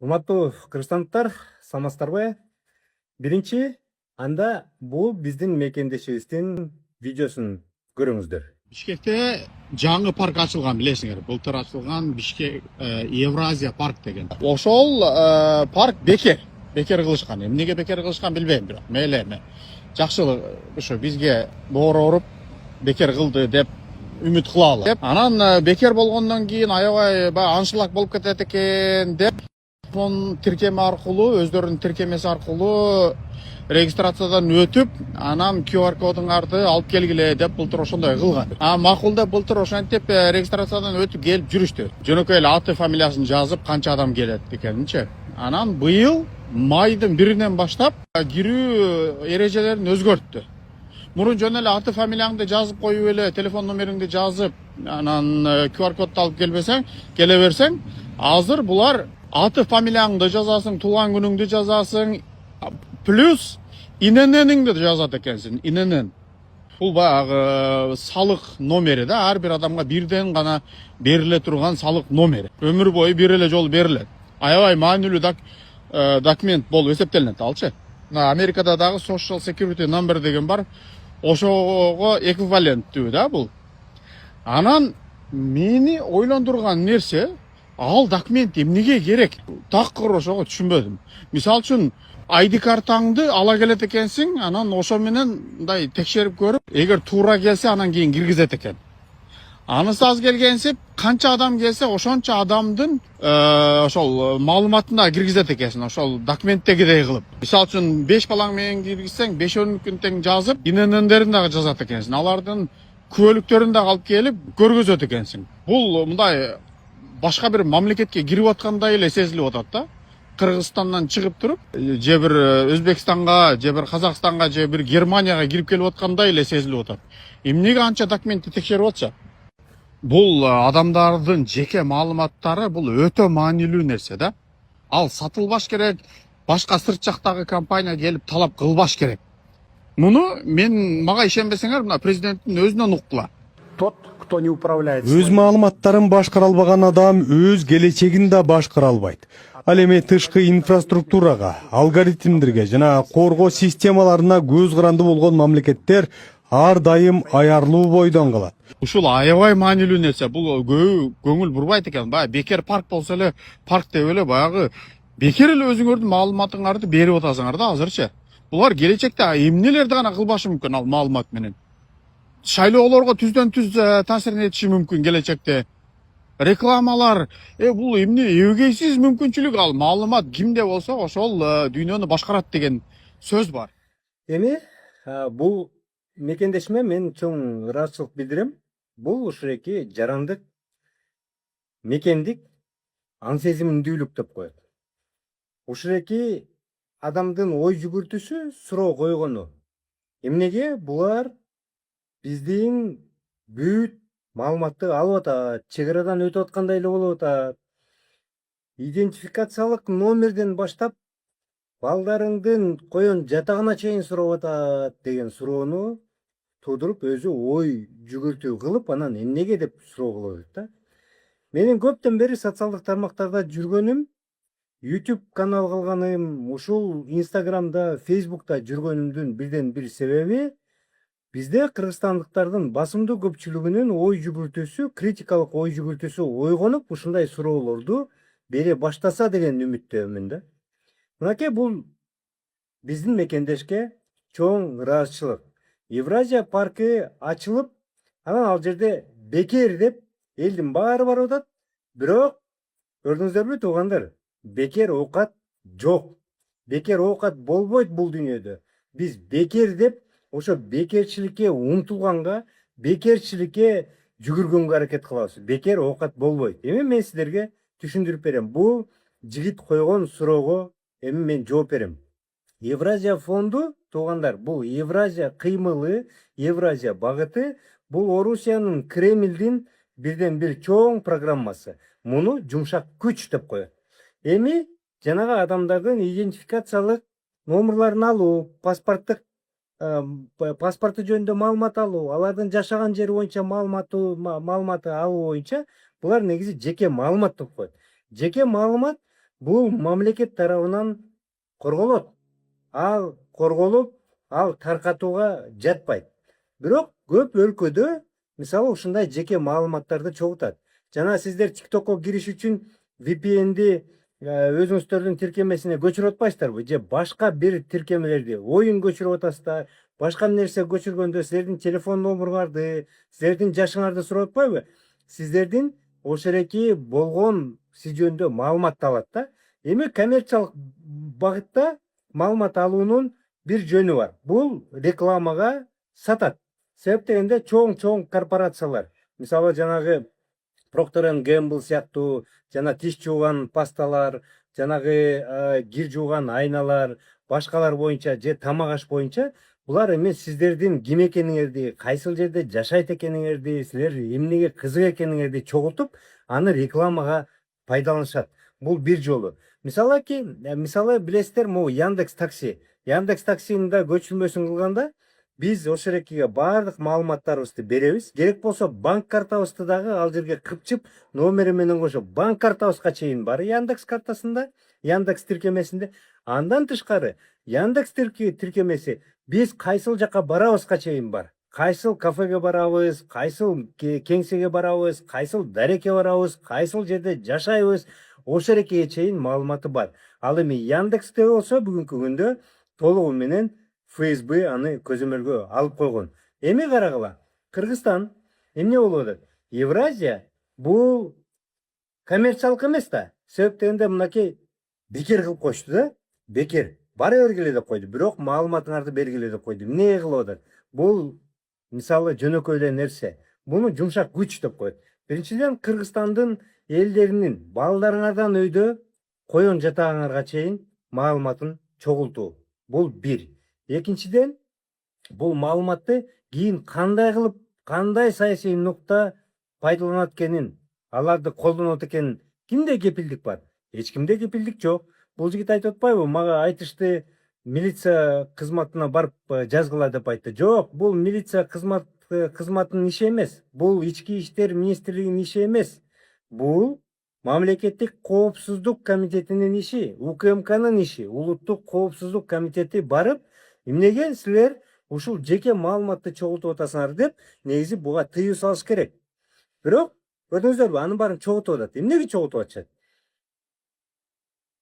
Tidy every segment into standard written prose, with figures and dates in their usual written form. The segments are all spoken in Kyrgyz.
Урматтуу кыргызстандыктар, саламатсыздарбы? Биринчи анда бул биздин мекендешибиздин видеосун көрүңүздөр. Бишкекте жаңы парк ачылган, билесиңер. Былтыр ачылган Бишкек Евразия парк деген. Ошол парк бекер кылышкан. Эмнеге бекер кылышкан билбейм, бирок мейли эми. Жакшылык ошо бизге боору уруп бекер кылды деп үмүт кылалы. Анан бекер болгондон кийин аябай аншлаг болуп кетет экен деп телефон тиркеме аркылуу, өздөрүнүн тиркемеси аркылуу регистрациядан өтүп, анан QR кодуңарды алып келгиле деп былтыр ошондой кылган. Макул деп былтыр ошентип регистрациядан өтүп келип жүрүштү. Жөнөкөй эле аты фамилиясын жазып канча адам келет экенинчи. Анан быйыл майдын 1-инен баштап кирүү эрежелерин өзгөрттү. Мурун жөн эле аты фамилияңды жазып коюп эле, телефон номериңди жазып, анан QR кодду алып келе берсең, азыр булар аты фамилияңды жазасың, туулган күнүңдү жазасың, плюс ИНН-ңди жазат экенсиң, ИНН. Бул баягы салык номери да, ар бир адамга бирден гана бериле турган салык номери. Өмүр бою бир эле жолу берилет. Аябай маанилүү документ болуп эсептелинет алчы. Америкада дагы Social Security Number деген бар. Ошого эквиваленттүү да бул. Анан мени ойлондурган нерсе, ал документ эмнеге керек? Такыр ошого түшүнбөдүм. Мисалы үчүн ID картаңды ала келет экенсиң, анан ошо менен мындай текшерип көрүп, эгер туура келсе анан кийин киргизет экен. Анысы аз келгенсип, канча адам келсе, ошончо адамдын ошол маалыматына киргизет экенсиң, ошол документтегидей кылып. Мисалы үчүн 5 балаң менен киргизсең, 5-10 тең жазып, ИНН-дерин дагы жазат экенсиң. Алардын күбөлүктөрүн дагы алып келип көргөзөт экенсиң. Бул мындай башка бир мамлекетке кирип аткандай эле сезилип атат да. Кыргызстандан чыгып туруп, же бир Өзбекстанга, же бир Казакстанга, же бир Германияга кирип келип аткандай эле сезилип атат. Эмнеге анча документти текшерип атса? Бул адамдардын жеке маалыматтары, бул өтө маанилүү нерсе да. Ал сатылбаш керек, башка сырт жактагы компания келип талап кылбаш керек. Муну мага ишенбесеңер, мына президенттин өзүнөн уккула. Тот, кто не управляет. Өз маалыматтарын башкара албаган адам өз келечегин да башкара албайт. Ал эми тышкы инфраструктурага, алгоритмдерге жана коргоо системаларына көз каранды болгон мамлекеттер ар дайым аярлуу бойдон калат. Ушул аябай маанилүү нерсе. Бул көңүл бурбайт экен. Баягы бекер парк болсо эле, парк деп эле баягы бекер эле өзүңөрдүн маалыматыңарды берип атасыңар да азырчы. Булар келечекте эмнелерди гана кылбашы мүмкүн ал маалымат менен. Шайлоолорго түздөн түз таасирин этиши мүмкүн келечекте. Рекламалар, бул эмне эбегейсиз мүмкүнчүлүк, ал маалымат кимде болсо ошол дүйнөнү башкарат деген сөз бар. Эми бул мекендешиме мен чоң ыраазычылык билдирем. Бул ушуреки жарандык, мекендик, аң сезимдүүлүк деп коет. Ушуреки адамдын ой жүгүртүүсү, суроо койгону. Эмнеге булар биздин бүт маалыматты алып атат, чек арадан өтүп аткандай эле болуп атат. Идентификациялык номерден баштап балдарыңдын коен жатагына чейин сурап атат деген суроону туудуруп, өзү ой жүгүртүү кылып, анан эмнеге деп суроо кылып атат да. Менин көптөн бери социалдык тармактарда жүргөнүм, YouTube канал кылганым, ушул Instagramда, Facebook'та жүргөнүмдүн бирден бир себеби бизде кыргызстандыктардын басымдуу көпчүлүгүнүн ой жүгүртүүсү, критикалык ой жүгүртүүсү ойгонуп, ушундай суроолорду бере баштаса деген үмүттөмүн да. Мынакей бул биздин мекендешке чоң ыраазычылык. Евразия паркы ачылып, анан ал жерде бекер деп элдин баары барып атат. Бирок көрдүңүздөрбү туугандар, бекер оокат жок. Бекер оокат болбойт бул дүйнөдө. Биз бекер деп ошо бекерчиликке умтулганга, бекерчиликке жүгүргөнгө аракет кылабыз. Бекер оокат болбойт. Эми мен сиздерге түшүндүрүп берем. Бул жигит койгон суроого эми мен жооп берем. Евразия фонду, туугандар, бул Евразия кыймылы, Евразия багыты, бул Орусиянын Кремлдин бирден бир чоң программасы. Муну жумшак күч деп коет. Эми жанагы адамдардын идентификациялык номерларын алуу, паспортту жөнүндө маалымат алуу, алардын жашаган жери боюнча маалыматы алуу боюнча булар негизи жеке маалымат деп коет. Жеке маалымат бул мамлекет тарабынан корголот. Ал корголуп, ал таркатууга жатпайт. Бирок көп өлкөдө мисалы ушундай жеке маалыматтарды чогултат. Жана сиздер TikTokко кириш үчүн VPN'ди өзүңүздөрдүн тиркемесине көчүрүп атпайсыздарбы? Же башка бир тиркемелерди, оюн көчүрүп атасыздар, башка нерсе көчүргөндө силердин телефон номуруңарды, силердин жашыңарды сурап атпайбы? Сиздердин ошереки болгон сиз жөнүндө маалыматты алат да. Эми коммерциялык багытта маалымат алуунун бир жөнү бар. Бул рекламага сатат. Себеп дегенде чоң корпорациялар, мисалы жанагы Procter and Gamble сыяктуу, жана тиш жууган пасталар, жанагы кир жууган айналар, башкалар боюнча же тамак аш боюнча булар эми сиздердин ким экениңерди, кайсыл жерде жашайт экениңерди, силер эмнеге кызык экениңерди чогултуп, аны рекламага пайдаланышат. Бул бир жолу. Мисалы билесиздер, могу Яндекс Такси. Яндекс Таксинин да көчүрмөсүн кылганда биз ошерекиге баардык маалыматтарыбызды беребиз. Керек болсо банк картабызды дагы ал жерге кыпчып, номери менен кошуп, банк картабызга чейин бар Яндекс картасында, Яндекс тиркемесинде. Андан тышкары Яндекс тиркемеси биз кайсыл жака барабызга чейин бар. Кайсыл кафеге барабыз, кайсыл кеңсеге барабыз, кайсыл дарекке барабыз, кайсыл жерде жашайбыз, ошерекиге чейин маалыматы бар. Ал эми Яндексте болсо бүгүнкү күндө толугу менен ФСБ аны көзөмөлгө алып койгон. Эми карагыла, Кыргызстан эмне болуп атат? Евразия бул коммерциялык эмес да. Себеп дегенде мынакей бекер кылып коюшту да. Бекер. Бара бергиле деп койду. Бирок маалыматыңарды бергиле деп койду. Эмне кылып атат? Бул мисалы жөнөкөй эле нерсе. Буну жумшак күч деп коет. Биринчиден Кыргызстандын элдеринин балдарыңардан өйдө коен жатагыңарга чейин маалыматын чогултуу. Бул бир. Экинчиден, бул маалыматты кийин кандай кылып, кандай саясий нукта пайдаланат экенин, аларды колдонот экенин кимде кепилдик бар? Эч кимде кепилдик жок. Бул жигит айтып атпайбы? Мага айтышты, милиция кызматына барып жазгыла деп айтты. Жок, бул милиция кызматынын иши эмес. Бул ички иштер министрлигинин иши эмес. Бул мамлекеттик коопсуздук комитетинин иши, УКМКнын иши, улуттук коопсуздук комитети барып, эмнеге силер ушул жеке маалыматты чогултуп атасыңар деп, негизи буга тыюу салыш керек. Бирок, көрдүңүздөрбү, анын баарын чогултуп атат. Эмнеге чогултуп атышат?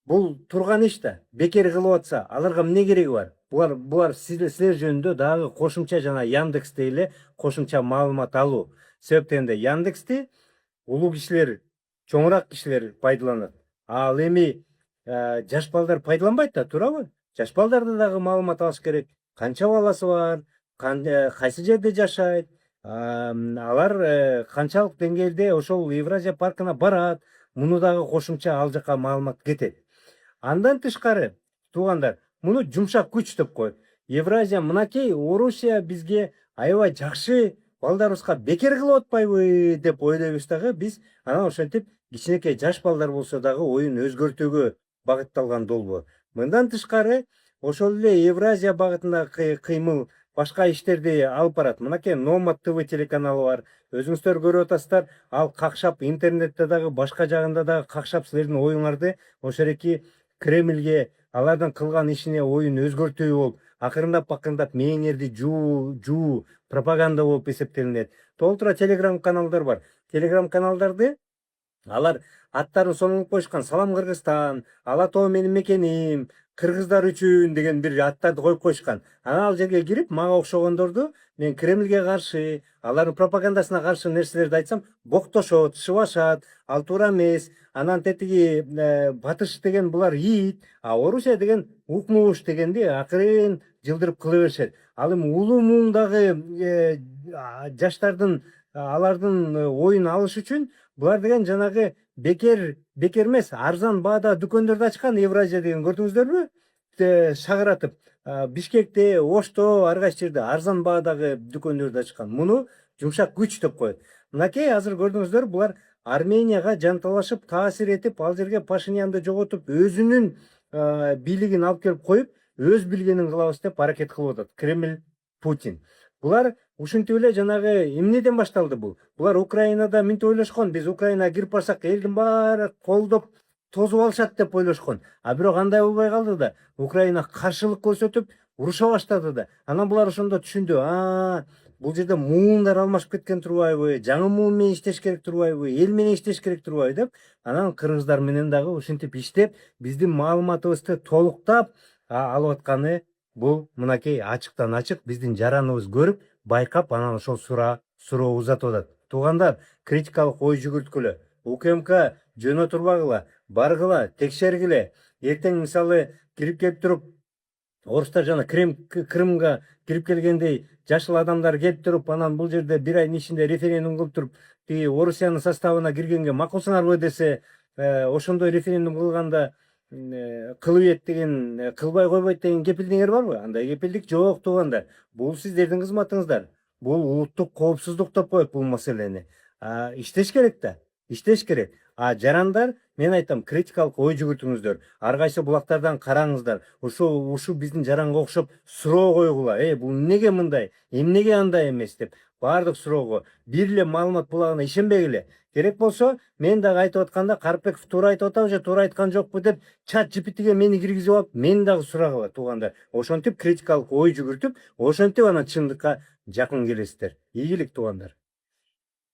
Бул турган иш да. Бекер кылып атса, аларга эмне кереги бар? Булар силер жөнүндө дагы кошумча жана Яндексте эле кошумча маалымат алуу. Себеп дегенде Яндексти улуу кишилер, чоңураак кишилер пайдаланат. Ал эми жаш балдар пайдаланбайт да, туурабы? Жаш балдарды дагы маалымат алыш керек. Канча баласы бар, кайсы жерде жашайт, алар канчалык деңгээлде ошол Евразия паркына барат, муну дагы кошумча ал жака маалымат кетет. Андан тышкары, туугандар, муну жумшак күч деп коет. Евразия мынакей Орусия бизге аябай жакшы, балдарыбызга бекер кылып атпайбы деп ойлойбуз дагы, биз анан ошентип кичинекей жаш балдар болсо дагы оюн өзгөртүүгө багытталган долбоор. Мындан тышкары, ошол эле Евразия багытындагы кыймыл башка иштерди алып барат. Мынакей Номад ТВ телеканалы бар. Өзүңүздөр көрүп атасыздар, ал какшап интернетте дагы башка жагында дагы какшап силердин оюңарды ошереки Кремльге алардын кылган ишине оюн өзгөртүү болуп, акырындап мээңерди жуу пропаганда болуп эсептелинет. Толтура телеграм каналдар бар. Телеграм каналдарды алар аттарын сонун коюшкан. Салам Кыргызстан, ала тоо менин мекеним, кыргыздар үчүн деген бир аттарды коюп коюшкан. Анан ал жерге кирип, мага окшогондорду мен Кремльге каршы, алардын пропагандасына каршы нерселерди айтсам, боктошот, шыбашат, ал туура эмес. Анан тетиги батыш деген булар ит, а Орусия деген укмуш дегенди акырын жылдырып кыла беришет. Ал эми улуу муундагы жаштардын алардын оюн алыш үчүн булар деген жанагы бекер эмес, арзан баада дүкөндөрдү ачкан Евразия деген, көрдүңүздөрбү? Шагыратып, Бишкекте, Ошто, ар кайсы жерде арзан баадагы дүкөндөрдү ачкан. Муну жумшак күч деп коет. Мынакей азыр көрдүңүздөр, булар Арменияга жанталашып, таасир этип, ал жерге Пашинянды жоготуп, өзүнүн бийлигин алып келип коюп, өз билгенин кылабыз деп аракет кылып атат. Кремль, Путин. Булар ушинтип эле жанагы эмнеден башталды бул? Булар Украинада минтип ойлошкон, биз Украинага кирип барсак, элдин баары колдоп, тосуп алышат деп ойлошкон. А бирок андай болбой калды да. Украина каршылык көрсөтүп уруша баштады да. Анан булар ошондо түшүндү. Бул жерде муундар алмашып кеткен турбайбы, жаңы муун менен иштеш керек турбайбы, эл менен иштеш керек турбайбы деп, анан кыргыздар менен дагы ушинтип иштеп, биздин маалыматыбызды толуктап алып атканы бул мынакей ачыктан ачык биздин жараныбыз көрүп, байкап, анан ошол суроо узатып атат. Туугандар, критикалык ой жүгүрткүлө. УКМК жөнө турбагыла, баргыла, текшергиле. Эртең мисалы кирип келип туруп, орустар жана Крымга кирип келгендей жашыл адамдар келип туруп, анан бул жерде бир айдын ичинде референдум кылып туруп, тиги Орусиянын составына киргенге макулсыңарбы десе, ошондой референдум кылганда кылып ийет деген, кылбай койбойт деген кепилдигиңер барбы? Андай кепилдик жок, туугандар. Бул сиздердин кызматыңыздар. Бул улуттук коопсуздук деп коет бул маселени. Иштеш керек да, иштеш керек. Жарандар, мен айтам, критикалык ой жүгүртүңүздөр. Ар кайсы булактардан караңыздар. Ушу биздин жаранга окшоп суроо койгула. Бул эмнеге мындай, эмнеге андай эмес деп. Бардык суроого бир эле маалымат булагына ишенбегиле. Керек болсо, мен дагы айтып атканда Карпеков туура айтып атабы же туура айткан жокпу деп чат GPT'ге мени киргизип алып, мен дагы сурагыла, туугандар. Ошентип критикалык ой жүгүртүп, ошентип анан чындыкка жакын келесиздер. Ийгилик, туугандар.